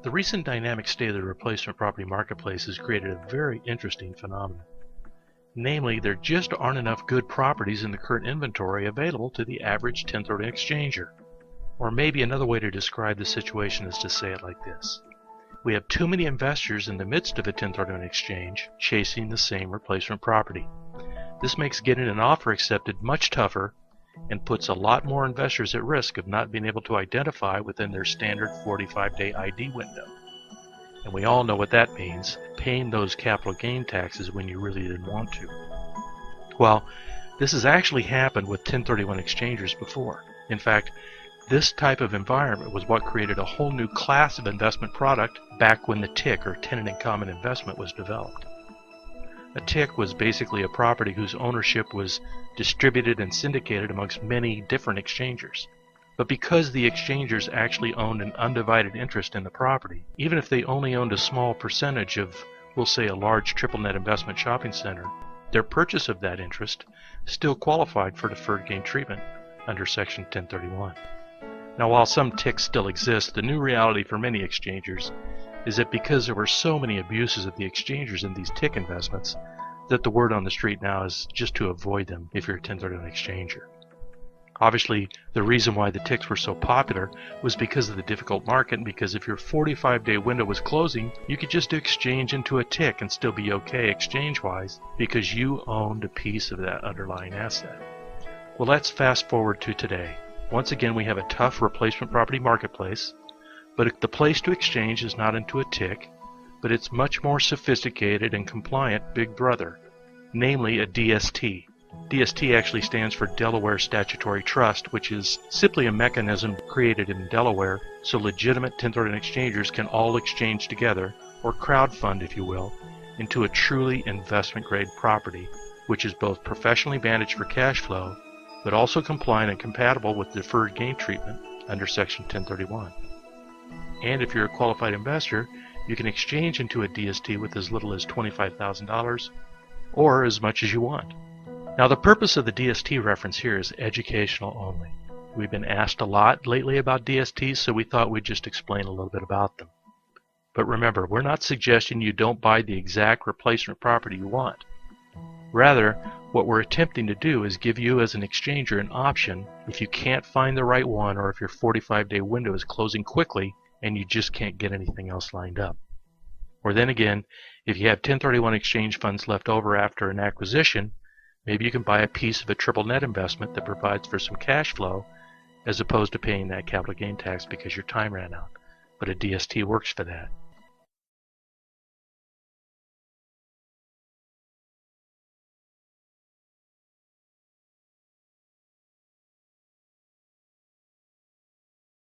The recent dynamic state of the replacement property marketplace has created a very interesting phenomenon. Namely, there just aren't enough good properties in the current inventory available to the average 1031 exchanger. Or maybe another way to describe the situation is to say it like this. We have too many investors in the midst of a 1031 exchange chasing the same replacement property. This makes getting an offer accepted much tougher and puts a lot more investors at risk of not being able to identify within their standard 45-day ID window. And we all know what that means, paying those capital gain taxes when you really didn't want to. Well, this has actually happened with 1031 exchangers before. In fact, this type of environment was what created a whole new class of investment product back when the TIC, or tenant in common investment, was developed. A TIC was basically a property whose ownership was distributed and syndicated amongst many different exchangers. But because the exchangers actually owned an undivided interest in the property, even if they only owned a small percentage of, we'll say, a large triple net investment shopping center, their purchase of that interest still qualified for deferred gain treatment under Section 1031. Now, while some TICs still exist, the new reality for many exchangers is that because there were so many abuses of the exchangers in these TIC investments, that the word on the street now is just to avoid them if you're a 1031 exchanger. Obviously, the reason why the TICs were so popular was because of the difficult market, and because if your 45-day window was closing, you could just exchange into a TIC and still be okay exchange-wise because you owned a piece of that underlying asset. Well, let's fast forward to today. Once again, we have a tough replacement property marketplace, but the place to exchange is not into a TIC, but it's much more sophisticated and compliant Big Brother, namely a DST. DST actually stands for Delaware Statutory Trust, which is simply a mechanism created in Delaware so legitimate 1031 exchangers can all exchange together, or crowdfund if you will, into a truly investment-grade property, which is both professionally managed for cash flow, but also compliant and compatible with deferred gain treatment under Section 1031. And if you're a qualified investor, you can exchange into a DST with as little as $25,000 or as much as you want. Now, the purpose of the DST reference here is educational only. We've been asked a lot lately about DSTs, so we thought we'd just explain a little bit about them. But remember, we're not suggesting you don't buy the exact replacement property you want. Rather, what we're attempting to do is give you as an exchanger an option if you can't find the right one, or if your 45-day window is closing quickly and you just can't get anything else lined up. Or then again, if you have 1031 exchange funds left over after an acquisition, maybe you can buy a piece of a triple net investment that provides for some cash flow as opposed to paying that capital gain tax because your time ran out. But a DST works for that.